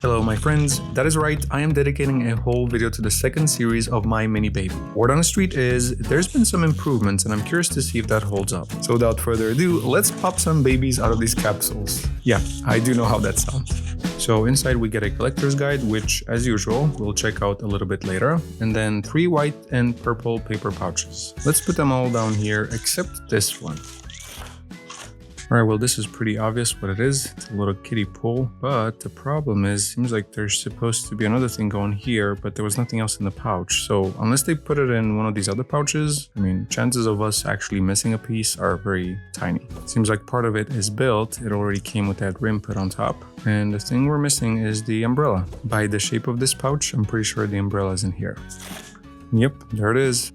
Hello my friends, that is right, I am dedicating a whole video to the second series of My Mini Baby. Word on the street is, there's been some improvements and I'm curious to see if that holds up. So without further ado, let's pop some babies out of these capsules. Yeah, I do know how that sounds. So inside we get a collector's guide, which as usual, we'll check out a little bit later. And then 3 white and purple paper pouches. Let's put them all down here, except this one. Alright, well this is pretty obvious what it is. It's a little kiddie pool, but the problem is, seems like there's supposed to be another thing going here, but there was nothing else in the pouch. So unless they put it in one of these other pouches, I mean, chances of us actually missing a piece are very tiny. Seems like part of it is built, it already came with that rim put on top. And the thing we're missing is the umbrella. By the shape of this pouch, I'm pretty sure the umbrella is in here. Yep, there it is.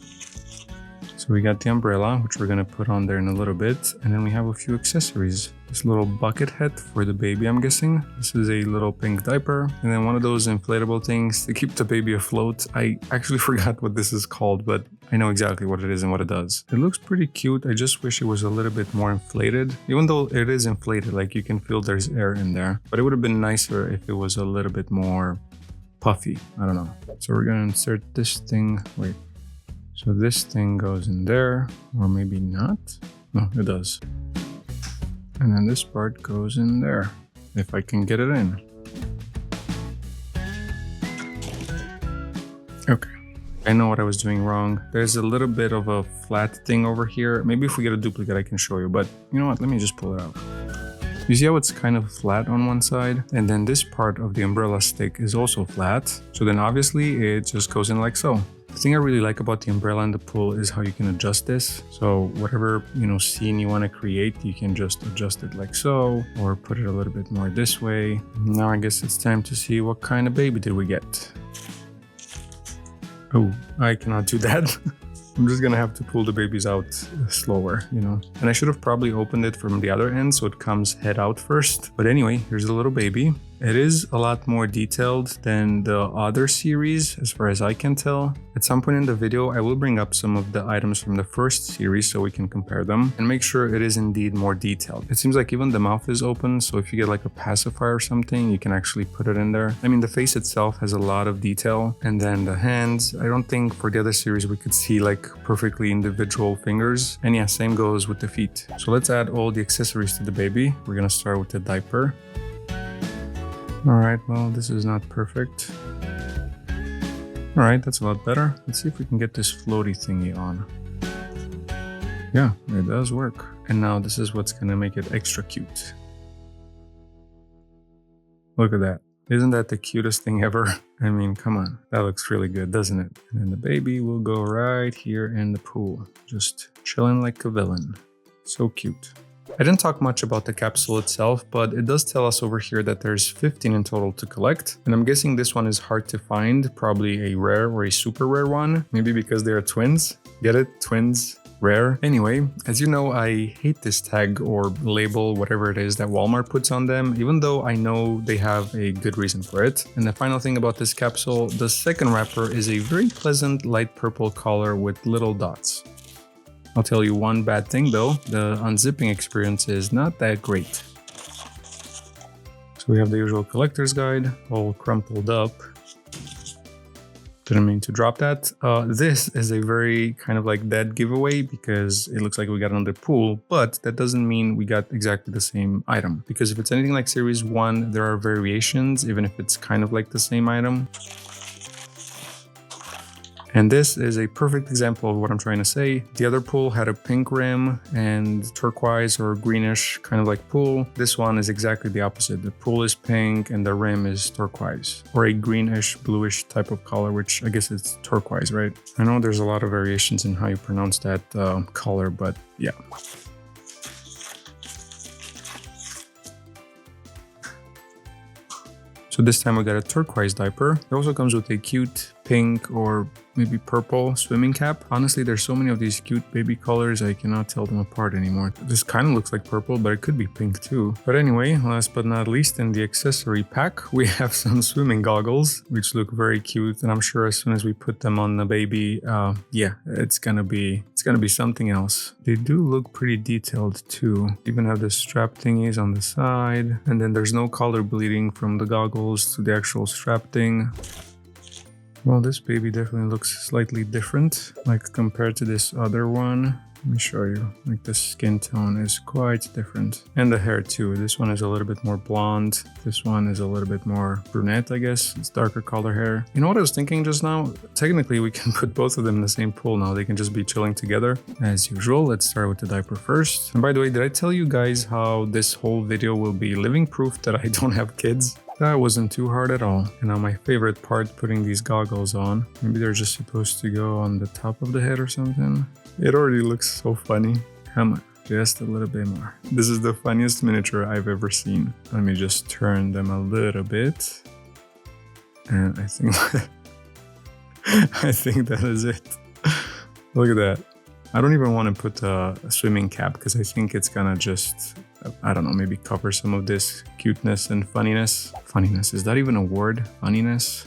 So we got the umbrella, which we're gonna put on there in a little bit, and then we have a few accessories. This little bucket head for the baby, I'm guessing. This is a little pink diaper, and then one of those inflatable things to keep the baby afloat. I actually forgot what this is called, but I know exactly what it is and what it does. It looks pretty cute. I just wish it was a little bit more inflated. Even though it is inflated, like you can feel there's air in there, but it would have been nicer if it was a little bit more puffy. I don't know. So we're gonna insert this thing. Wait. So this thing goes in there, or maybe not. No, it does. And then this part goes in there, if I can get it in. Okay, I know what I was doing wrong. There's a little bit of a flat thing over here. Maybe if we get a duplicate, I can show you, but you know what? Let me just pull it out. You see how it's kind of flat on one side? And then this part of the umbrella stick is also flat. So then obviously it just goes in like so. The thing I really like about the umbrella in the pool is how you can adjust this. So whatever, scene you want to create, you can just adjust it like so, or put it a little bit more this way. Now I guess it's time to see what kind of baby did we get. Oh, I cannot do that. I'm just gonna have to pull the babies out slower, And I should have probably opened it from the other end so it comes head out first. But anyway, here's the little baby. It is a lot more detailed than the other series, as far as I can tell. At some point in the video, I will bring up some of the items from the first series so we can compare them and make sure it is indeed more detailed. It seems like even the mouth is open, so if you get like a pacifier or something, you can actually put it in there. I mean, the face itself has a lot of detail, and then the hands. I don't think for the other series we could see like perfectly individual fingers. And yeah, same goes with the feet. So let's add all the accessories to the baby. We're gonna start with the diaper. Alright, well, this is not perfect. Alright, that's a lot better. Let's see if we can get this floaty thingy on. Yeah, it does work. And now this is what's gonna make it extra cute. Look at that. Isn't that the cutest thing ever? I mean, come on. That looks really good, doesn't it? And then the baby will go right here in the pool. Just chilling like a villain. So cute. I didn't talk much about the capsule itself, but it does tell us over here that there's 15 in total to collect. And I'm guessing this one is hard to find, probably a rare or a super rare one. Maybe because they are twins. Get it? Twins. Rare. Anyway, as you know, I hate this tag or label, whatever it is that Walmart puts on them, even though I know they have a good reason for it. And the final thing about this capsule, the second wrapper is a very pleasant light purple color with little dots. I'll tell you one bad thing though, the unzipping experience is not that great. So we have the usual collector's guide, all crumpled up. Didn't mean to drop that. This is a very kind of like dead giveaway because it looks like we got another pool, but that doesn't mean we got exactly the same item. Because if it's anything like series 1, there are variations, even if it's kind of like the same item. And this is a perfect example of what I'm trying to say. The other pool had a pink rim and turquoise or greenish kind of like pool. This one is exactly the opposite. The pool is pink and the rim is turquoise, or a greenish, bluish type of color, which I guess it's turquoise, right? I know there's a lot of variations in how you pronounce that color, but yeah. So this time we got a turquoise diaper. It also comes with a cute pink or maybe purple swimming cap. Honestly, there's so many of these cute baby colors, I cannot tell them apart anymore. This kind of looks like purple, but it could be pink too. But anyway, last but not least, in the accessory pack, we have some swimming goggles, which look very cute. And I'm sure as soon as we put them on the baby, yeah, it's gonna be something else. They do look pretty detailed too. Even have the strap thingies on the side, and then there's no color bleeding from the goggles to the actual strap thing. Well, this baby definitely looks slightly different, like compared to this other one. Let me show you, like the skin tone is quite different. And the hair too. This one is a little bit more blonde. This one is a little bit more brunette, I guess. It's darker color hair. You know what I was thinking just now? Technically, we can put both of them in the same pool now. They can just be chilling together. As usual, let's start with the diaper first. And by the way, did I tell you guys how this whole video will be living proof that I don't have kids? That wasn't too hard at all. And now my favorite part, putting these goggles on. Maybe they're just supposed to go on the top of the head or something. It already looks so funny. Come on, just a little bit more. This is the funniest miniature I've ever seen. Let me just turn them a little bit. And I think I think that is it. Look at that. I don't even want to put a swimming cap because I think it's gonna just, I don't know, maybe cover some of this cuteness and funniness. Funniness, is that even a word? Funniness?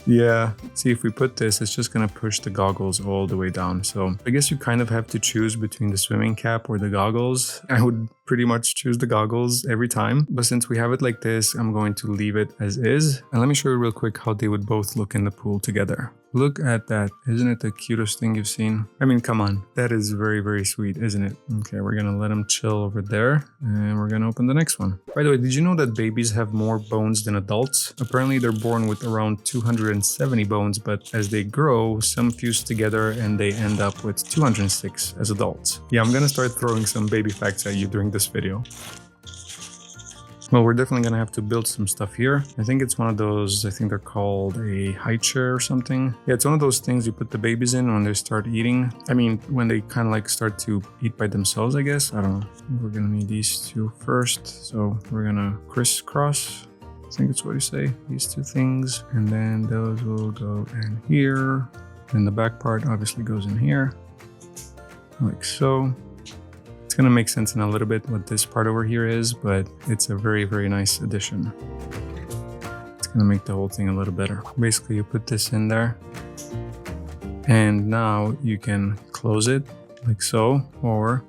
Yeah, see, if we put this, it's just gonna push the goggles all the way down. So I guess you kind of have to choose between the swimming cap or the goggles. I would pretty much choose the goggles every time. But since we have it like this, I'm going to leave it as is. And let me show you real quick how they would both look in the pool together. Look at that. Isn't it the cutest thing you've seen? I mean, come on. That is very, very sweet, isn't it? Okay, we're gonna let them chill over there and we're gonna open the next one. By the way, did you know that babies have more bones than adults? Apparently, they're born with around 270 bones, but as they grow, some fuse together and they end up with 206 as adults. Yeah, I'm gonna start throwing some baby facts at you during this video. Well, we're definitely gonna have to build some stuff here. I think it's one of those, I think they're called a high chair or something. Yeah, it's one of those things you put the babies in when they start eating. I mean, when they kind of like start to eat by themselves, I guess. I don't know. We're gonna need these two first. So we're gonna crisscross. I think that's what you say, these two things. And then those will go in here. And the back part obviously goes in here, like so. It's gonna make sense in a little bit what this part over here is, but it's a very, very nice addition. It's gonna make the whole thing a little better. Basically, you put this in there, and now you can close it like so, or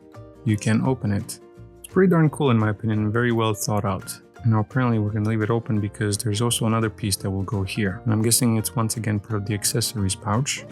you can open it. It's pretty darn cool in my opinion, very well thought out. Now apparently we're gonna leave it open because there's also another piece that will go here. And I'm guessing it's once again part of the accessories pouch.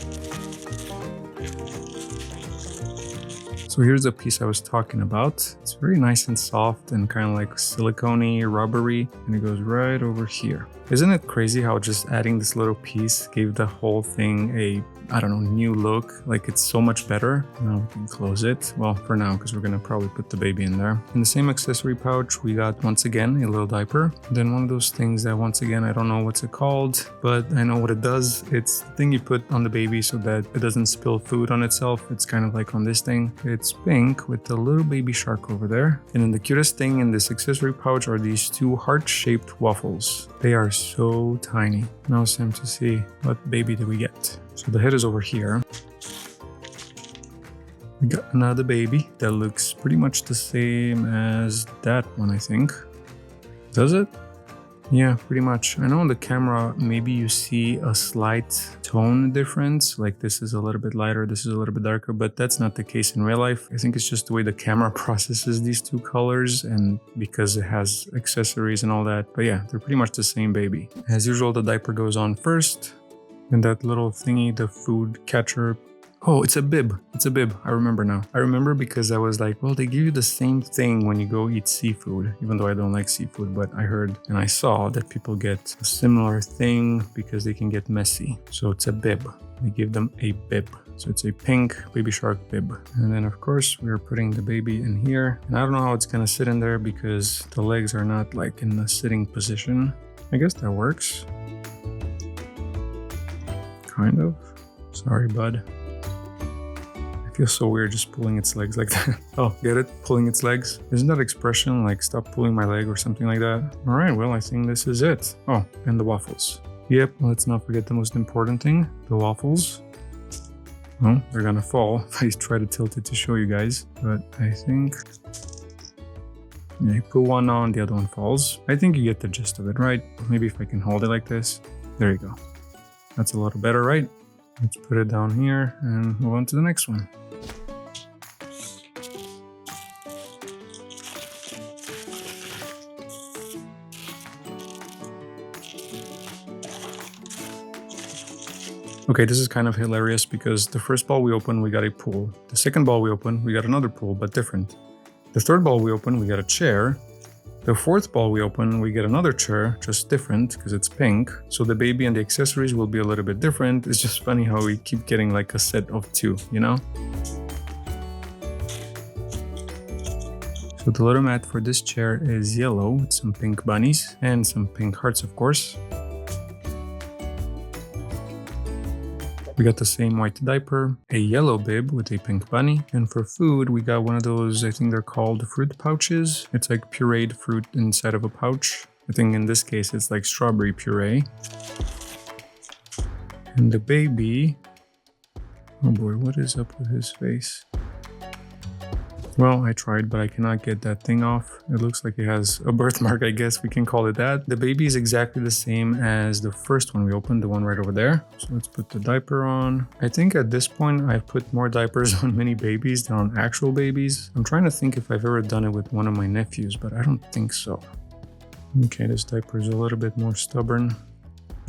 So here's the piece I was talking about. It's very nice and soft and kind of like silicone-y, rubbery, and it goes right over here. Isn't it crazy how just adding this little piece gave the whole thing a, I don't know, new look? Like it's so much better. Now we can close it. Well, for now, because we're gonna probably put the baby in there. In the same accessory pouch, we got once again a little diaper. Then one of those things that once again, I don't know what's it called, but I know what it does. It's the thing you put on the baby so that it doesn't spill food on itself. It's kind of like on this thing. It's pink with the little baby shark over there. And then the cutest thing in this accessory pouch are these two heart-shaped waffles. They are so tiny. Now it's time to see what baby do we get. So the head is over here. We got another baby that looks pretty much the same as that one, I think. Does it? Yeah, pretty much. I know on the camera, maybe you see a slight tone difference. Like this is a little bit lighter, this is a little bit darker, but that's not the case in real life. I think it's just the way the camera processes these two colors and because it has accessories and all that. But yeah, they're pretty much the same baby. As usual, the diaper goes on first. And that little thingy, the food catcher. Oh, it's a bib. It's a bib. I remember now. I remember because I was like, well, they give you the same thing when you go eat seafood, even though I don't like seafood, but I heard and I saw that people get a similar thing because they can get messy. So it's a bib. They give them a bib. So it's a pink baby shark bib. And then of course we're putting the baby in here. And I don't know how it's gonna sit in there because the legs are not like in the sitting position. I guess that works. Kind of. Sorry, bud. I Feels so weird just pulling its legs like that. Oh, get it? Pulling its legs? Isn't that expression like stop pulling my leg or something like that? Alright, well I think this is it. Oh, and the waffles. Yep, let's not forget the most important thing, the waffles. Well, they're gonna fall if I try to tilt it to show you guys, but I think... Yeah, you put one on, the other one falls. I think you get the gist of it, right? Maybe if I can hold it like this. There you go. That's a little better, right? Let's put it down here and move on to the next one. Okay, this is kind of hilarious because the first ball we opened, we got a pool. The second ball we opened, we got another pool, but different. The third ball we opened, we got a chair. The fourth ball we open, we get another chair, just different because it's pink. So the baby and the accessories will be a little bit different. It's just funny how we keep getting like a set of two, you know? So the little mat for this chair is yellow with some pink bunnies and some pink hearts, of course. We got the same white diaper, a yellow bib with a pink bunny, and for food we got one of those, I think they're called fruit pouches. It's like pureed fruit inside of a pouch. I think in this case it's like strawberry puree. And the baby, oh boy, what is up with his face? Well, I tried, but I cannot get that thing off. It looks like it has a birthmark, I guess we can call it that. The baby is exactly the same as the first one we opened, the one right over there. So let's put the diaper on. I think at this point I've put more diapers on mini babies than on actual babies. I'm trying to think if I've ever done it with one of my nephews, but I don't think so. Okay, this diaper is a little bit more stubborn.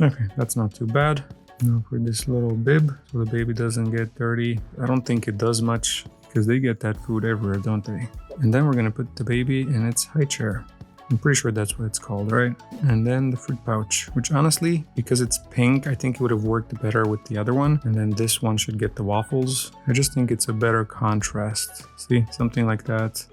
Okay, that's not too bad. Now for this little bib, so the baby doesn't get dirty. I don't think it does much, because they get that food everywhere, don't they? And then we're gonna put the baby in its high chair. I'm pretty sure that's what it's called, right? And then the fruit pouch, which honestly, because it's pink, I think it would have worked better with the other one. And then this one should get the waffles. I just think it's a better contrast. See, something like that.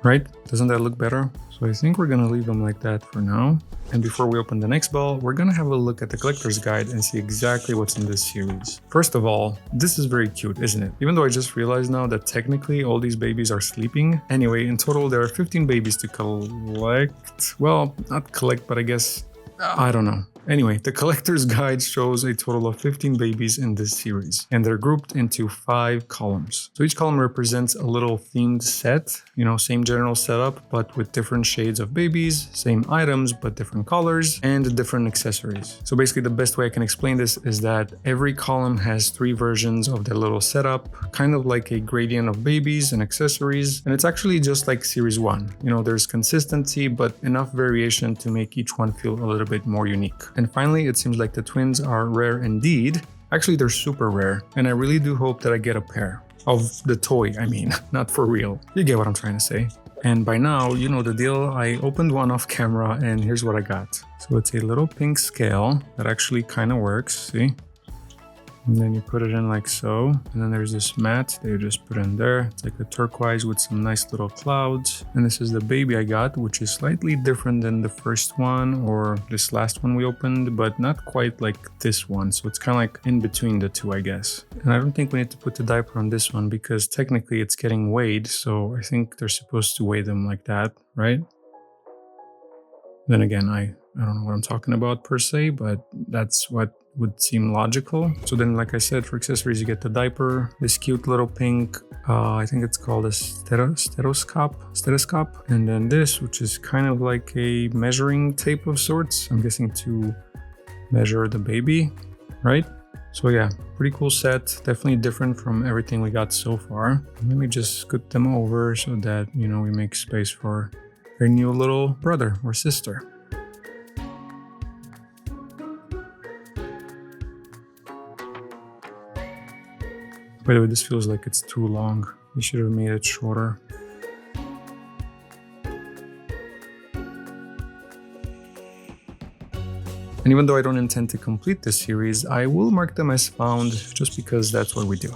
Right? Doesn't that look better? So I think we're gonna leave them like that for now. And before we open the next ball, we're gonna have a look at the collector's guide and see exactly what's in this series. First of all, this is very cute, isn't it? Even though I just realized now that technically all these babies are sleeping. Anyway, in total there are 15 babies to collect. Well, not collect, but I guess, I don't know. Anyway, the collector's guide shows a total of 15 babies in this series, and they're grouped into 5 columns. So each column represents a little themed set, you know, same general setup, but with different shades of babies, same items, but different colors, and different accessories. So basically the best way I can explain this is that every column has 3 versions of their little setup, kind of like a gradient of babies and accessories, and it's actually just like series 1. You know, there's consistency, but enough variation to make each one feel a little bit more unique. And finally, it seems like the twins are rare indeed. Actually, they're super rare, and I really do hope that I get a pair. Of the toy, I mean, not for real. You get what I'm trying to say. And by now, you know the deal. I opened one off camera, and here's what I got. So it's a little pink scale that actually kind of works, see? And then you put it in like so. And then there's this mat that you just put in there. It's like a turquoise with some nice little clouds. And this is the baby I got, which is slightly different than the first one or this last one we opened, but not quite like this one. So it's kind of like in between the two, I guess. And I don't think we need to put the diaper on this one because technically it's getting weighed. So I think they're supposed to weigh them like that, right? Then again, I don't know what I'm talking about per se, but that's what would seem logical. So then, like I said, for accessories, you get the diaper, this cute little pink, I think it's called a stethoscope. And then this, which is kind of like a measuring tape of sorts. I'm guessing to measure the baby, right? So yeah, pretty cool set. Definitely different from everything we got so far. Let me just scoot them over so that, you know, we make space for their new little brother or sister. By the way, this feels like it's too long. We should have made it shorter. And even though I don't intend to complete this series, I will mark them as found just because that's what we do.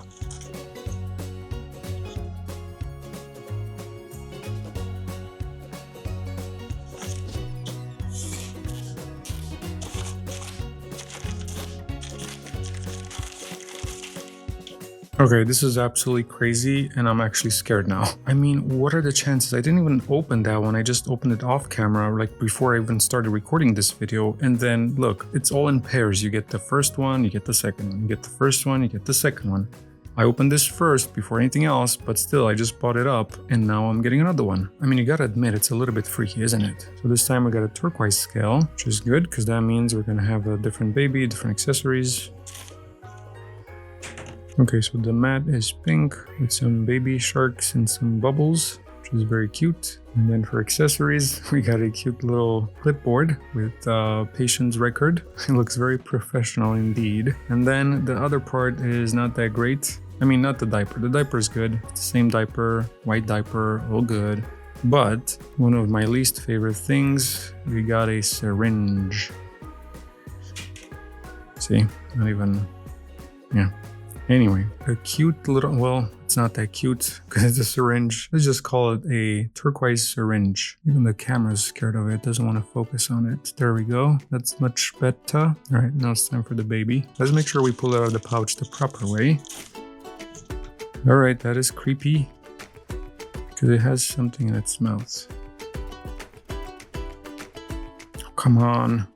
Okay, this is absolutely crazy and I'm actually scared now. I mean, what are the chances? I didn't even open that one. I just opened it off camera, like before I even started recording this video. And then look, it's all in pairs. You get the first one, you get the second one, you get the first one, you get the second one. I opened this first before anything else, but still I just bought it up and now I'm getting another one. I mean, you gotta admit it's a little bit freaky, isn't it? So this time we got a turquoise scale, which is good because that means we're gonna have a different baby, different accessories. Okay, so the mat is pink with some baby sharks and some bubbles, which is very cute. And then for accessories, we got a cute little clipboard with patient's record. It looks very professional indeed. And then the other part is not that great. I mean, not the diaper. The diaper is good. It's the same diaper, white diaper, all good. But one of my least favorite things, we got a syringe. See, not even, yeah. Anyway, a cute little, well, it's not that cute because it's a syringe. Let's just call it a turquoise syringe. Even the camera's scared of it, doesn't want to focus on it. There we go. That's much better. All right, now it's time for the baby. Let's make sure we pull it out of the pouch the proper way. All right, that is creepy because it has something in its mouth. Oh, come on.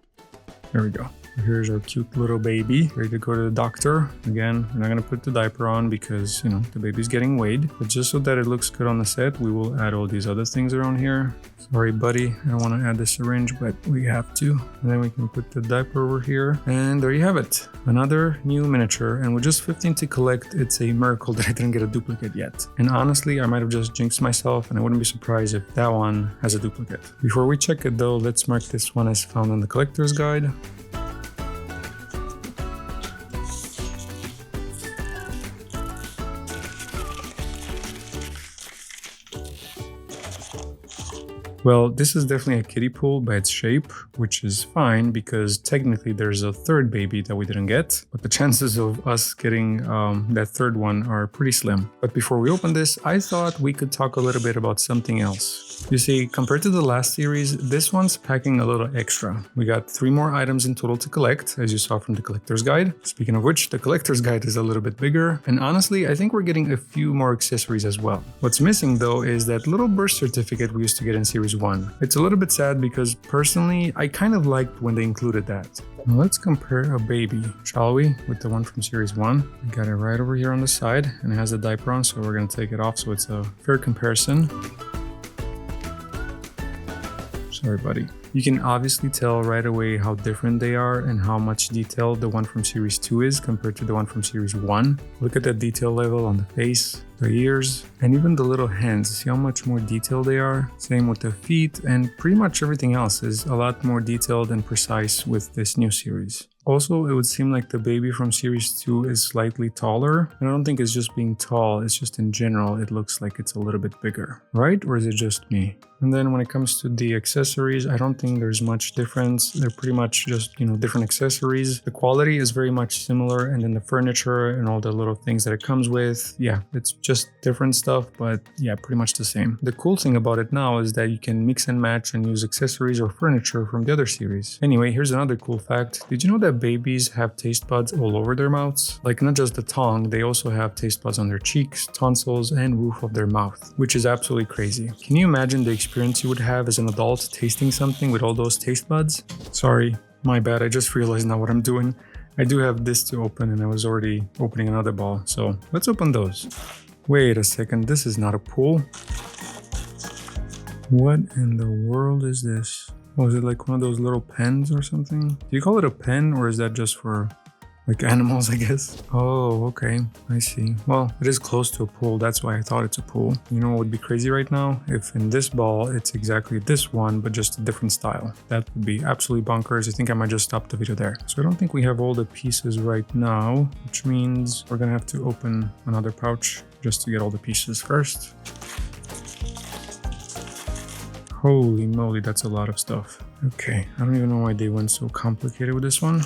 There we go. Here's our cute little baby, ready to go to the doctor. Again, we're not gonna put the diaper on because, you know, the baby's getting weighed. But just so that it looks good on the set, we will add all these other things around here. Sorry, buddy, I don't want to add the syringe, but we have to. And then we can put the diaper over here. And there you have it. Another new miniature. And with just 15 to collect, it's a miracle that I didn't get a duplicate yet. And honestly, I might have just jinxed myself and I wouldn't be surprised if that one has a duplicate. Before we check it though, let's mark this one as found on the collector's guide. Well, this is definitely a kiddie pool by its shape, which is fine because technically there's a third baby that we didn't get, but the chances of us getting that third one are pretty slim. But before we open this, I thought we could talk a little bit about something else. You see, compared to the last series, this one's packing a little extra. We got 3 more items in total to collect, as you saw from the collector's guide. Speaking of which, the collector's guide is a little bit bigger, and honestly, I think we're getting a few more accessories as well. What's missing though is that little birth certificate we used to get in series 1. It's a little bit sad because personally, I kind of liked when they included that. Now let's compare a baby, shall we, with the one from series 1. We got it right over here on the side and it has a diaper on, so we're going to take it off so it's a fair comparison. Sorry, buddy. You can obviously tell right away how different they are and how much detail the one from series 2 is compared to the one from series 1. Look at the detail level on the face, the ears, and even the little hands. See how much more detailed they are? Same with the feet, and pretty much everything else is a lot more detailed and precise with this new series. Also, it would seem like the baby from series 2 is slightly taller. And I don't think it's just being tall, it's just in general, it looks like it's a little bit bigger. Right? Or is it just me? And then when it comes to the accessories, I don't think there's much difference. They're pretty much just, you know, different accessories. The quality is very much similar, and then the furniture and all the little things that it comes with, yeah, it's just different stuff, but yeah, pretty much the same. The cool thing about it now is that you can mix and match and use accessories or furniture from the other series. Anyway, here's another cool fact. Did you know that babies have taste buds all over their mouths? Like not just the tongue, they also have taste buds on their cheeks, tonsils, and roof of their mouth, which is absolutely crazy. Can you imagine the experience you would have as an adult tasting something with all those taste buds? Sorry, my bad, I just realized now what I'm doing. I do have this to open and I was already opening another ball, so let's open those. Wait a second, this is not a pool. What in the world is this? Oh, is it like one of those little pens or something? Do you call it a pen or is that just for like animals, I guess? Oh, okay, I see. Well, it is close to a pool, that's why I thought it's a pool. You know what would be crazy right now? If in this ball, it's exactly this one, but just a different style. That would be absolutely bonkers. I think I might just stop the video there. So I don't think we have all the pieces right now, which means we're gonna have to open another pouch just to get all the pieces first. Holy moly, that's a lot of stuff. Okay, I don't even know why they went so complicated with this one.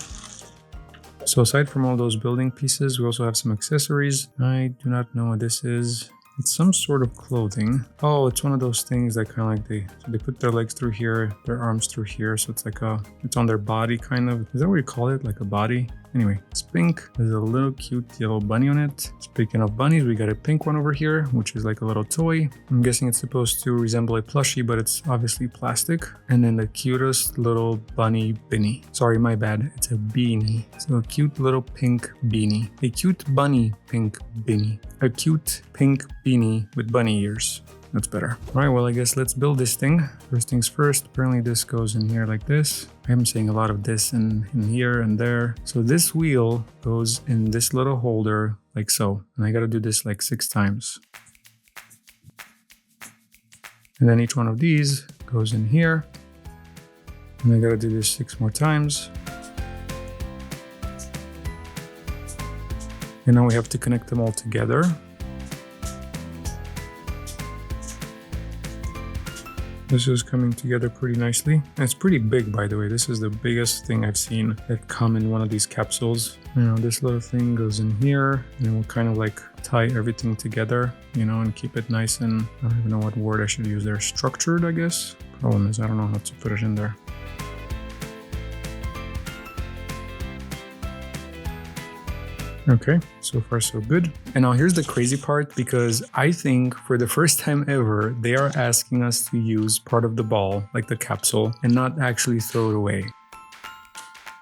So aside from all those building pieces, we also have some accessories. I do not know what this is. It's some sort of clothing. Oh, it's one of those things that kind of like they put their legs through here, their arms through here. So it's like it's on their body kind of. Is that what you call it? Like a body? Anyway, it's pink. There's a little cute yellow bunny on it. Speaking of bunnies, we got a pink one over here, which is like a little toy. I'm guessing it's supposed to resemble a plushie, but it's obviously plastic. And then the cutest little bunny beanie. Sorry, my bad. It's a beanie. So a cute little pink beanie. A cute bunny pink beanie. A cute pink beanie with bunny ears. That's better. All right, well, I guess let's build this thing. First things first, apparently this goes in here like this. I'm seeing a lot of this in here and there. So this wheel goes in this little holder like so. And I got to do this like 6 times. And then each one of these goes in here. And I got to do this 6 more times. And now we have to connect them all together. This is coming together pretty nicely. And it's pretty big, by the way. This is the biggest thing I've seen that come in one of these capsules. You know, this little thing goes in here and we'll kind of like tie everything together, you know, and keep it nice and, I don't even know what word I should use there, structured, I guess. Problem is, I don't know how to put it in there. Okay, so far so good. And now here's the crazy part, because I think for the first time ever, they are asking us to use part of the ball, like the capsule, and not actually throw it away.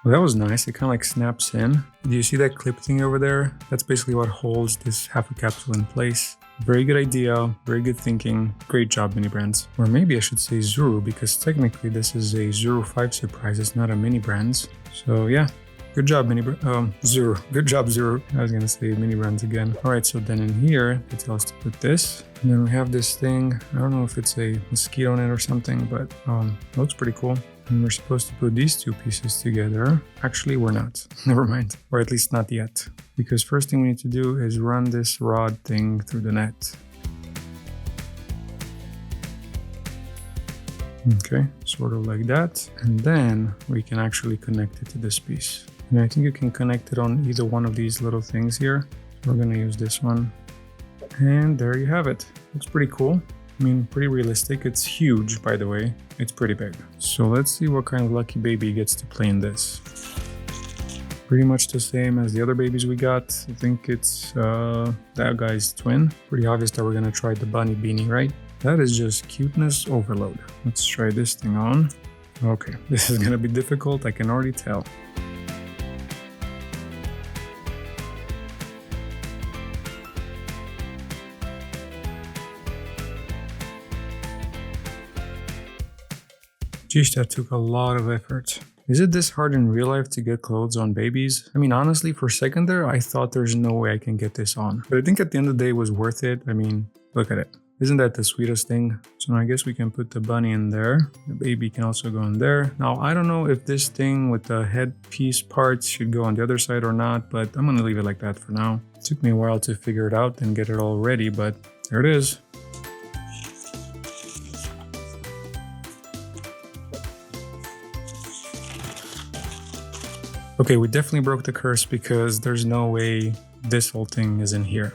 Well, that was nice. It kind of like snaps in. Do you see that clip thing over there? That's basically what holds this half a capsule in place. Very good idea, very good thinking. Great job, Mini Brands. Or maybe I should say Zuru, because technically this is a Zuru 5 surprise. It's not a Mini Brands. So yeah. Good job, Zuru. Good job, Zuru. I was gonna say Mini Brands again. All right, so then in here, they tell us to put this. And then we have this thing. I don't know if it's a mosquito net or something, but looks pretty cool. And we're supposed to put these 2 pieces together. Actually, we're not. Never mind. Or at least not yet. Because first thing we need to do is run this rod thing through the net. Okay, sort of like that. And then we can actually connect it to this piece. And I think you can connect it on either one of these little things here. So we're gonna use this one. And there you have it. Looks pretty cool. I mean, pretty realistic. It's huge, by the way. It's pretty big. So let's see what kind of lucky baby gets to play in this. Pretty much the same as the other babies we got. I think it's that guy's twin. Pretty obvious that we're gonna try the bunny beanie, right? That is just cuteness overload. Let's try this thing on. Okay, this is gonna be difficult, I can already tell. Geez, that took a lot of effort. Is it this hard in real life to get clothes on babies? I mean, honestly, for a second there, I thought there's no way I can get this on. But I think at the end of the day, it was worth it. I mean, look at it. Isn't that the sweetest thing? So now I guess we can put the bunny in there. The baby can also go in there. Now, I don't know if this thing with the headpiece parts should go on the other side or not, but I'm gonna leave it like that for now. It took me a while to figure it out and get it all ready, but there it is. Okay, we definitely broke the curse because there's no way this whole thing is in here.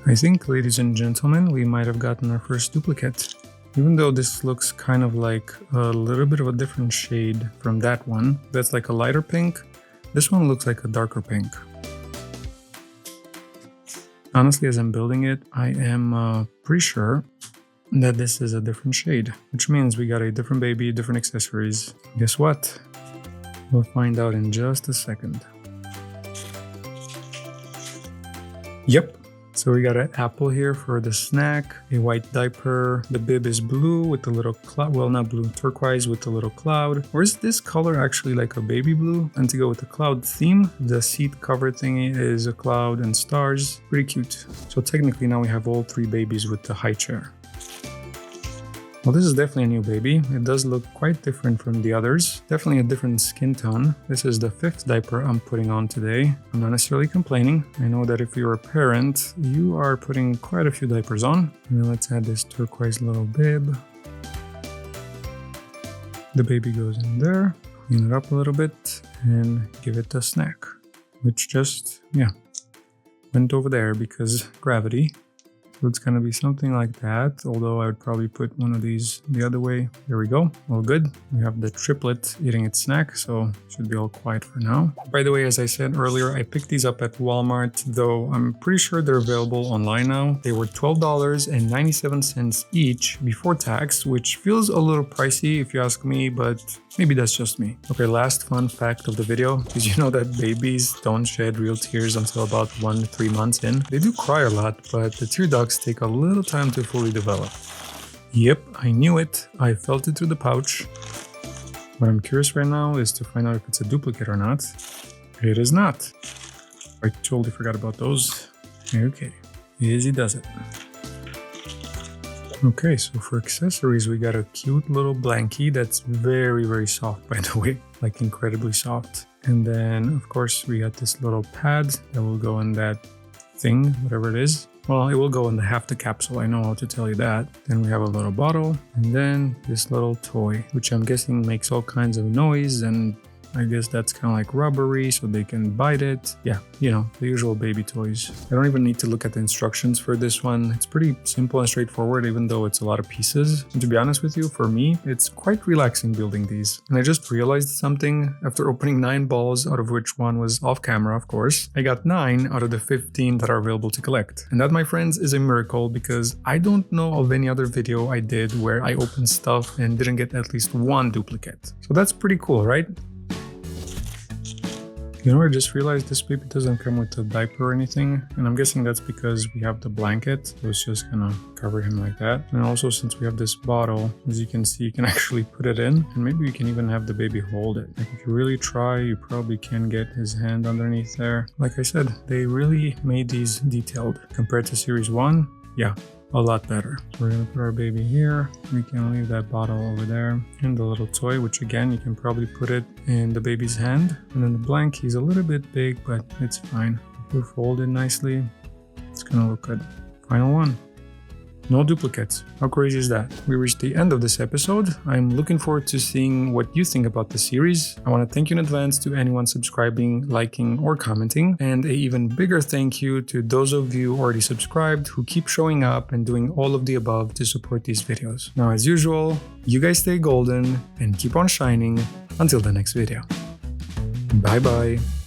I think, ladies and gentlemen, we might have gotten our first duplicate. Even though this looks kind of like a little bit of a different shade from that one. That's like a lighter pink. This one looks like a darker pink. Honestly, as I'm building it, I am pretty sure that this is a different shade, which means we got a different baby, different accessories. Guess what? We'll find out in just a second. Yep. So we got an apple here for the snack, a white diaper. The bib is blue with the little cloud. Well, not blue, turquoise with the little cloud. Or is this color actually like a baby blue? And to go with the cloud theme, the seat cover thingy is a cloud and stars. Pretty cute. So technically now we have all 3 babies with the high chair. Well, this is definitely a new baby. It does look quite different from the others. Definitely a different skin tone. This is the 5th diaper I'm putting on today. I'm not necessarily complaining. I know that if you're a parent, you are putting quite a few diapers on. And then let's add this turquoise little bib. The baby goes in there. Clean it up a little bit and give it a snack. Which just, yeah, went over there because gravity. So it's gonna be something like that, although I would probably put one of these the other way. There we go, all good. We have the triplet eating its snack, so should be all quiet for now. By the way, as I said earlier, I picked these up at Walmart, though I'm pretty sure they're available online now. They were $12.97 each before tax, which feels a little pricey if you ask me, but maybe that's just me. Okay, last fun fact of the video. Did you know that babies don't shed real tears until about 1 to 3 months in? They do cry a lot, but the tear ducts take a little time to fully develop. Yep, I knew it. I felt it through the pouch. What I'm curious right now is to find out if it's a duplicate or not. It is not. I totally forgot about those. Okay, easy does it. Okay, so for accessories, we got a cute little blankie that's very, very soft, by the way, like incredibly soft. And then, of course, we got this little pad that will go in that thing, whatever it is. Well, it will go in half the capsule, I know how to tell you that. Then we have a little bottle, and then this little toy, which I'm guessing makes all kinds of noise, and I guess that's kind of like rubbery so they can bite it. Yeah, you know, the usual baby toys. I don't even need to look at the instructions for this one. It's pretty simple and straightforward, even though it's a lot of pieces. And to be honest with you, for me, it's quite relaxing building these. And I just realized something after opening 9 balls, out of which one was off camera, of course. I got 9 out of the 15 that are available to collect. And that, my friends, is a miracle because I don't know of any other video I did where I opened stuff and didn't get at least 1 duplicate. So that's pretty cool, right? You know, I just realized this baby doesn't come with a diaper or anything, and I'm guessing that's because we have the blanket, so it's just gonna cover him like that. And also, since we have this bottle, as you can see, you can actually put it in, and maybe you can even have the baby hold it. Like, if you really try, you probably can get his hand underneath there. Like I said, they really made these detailed compared to Series 1. Yeah, a lot better. So we're gonna put our baby here. We can leave that bottle over there, and the little toy, which again, you can probably put it in the baby's hand. And then the blankie is a little bit big, but it's fine. If you fold it nicely, it's gonna look good. Final one. No duplicates. How crazy is that? We reached the end of this episode. I'm looking forward to seeing what you think about the series. I want to thank you in advance to anyone subscribing, liking, or commenting. And an even bigger thank you to those of you already subscribed who keep showing up and doing all of the above to support these videos. Now, as usual, you guys stay golden and keep on shining until the next video. Bye bye.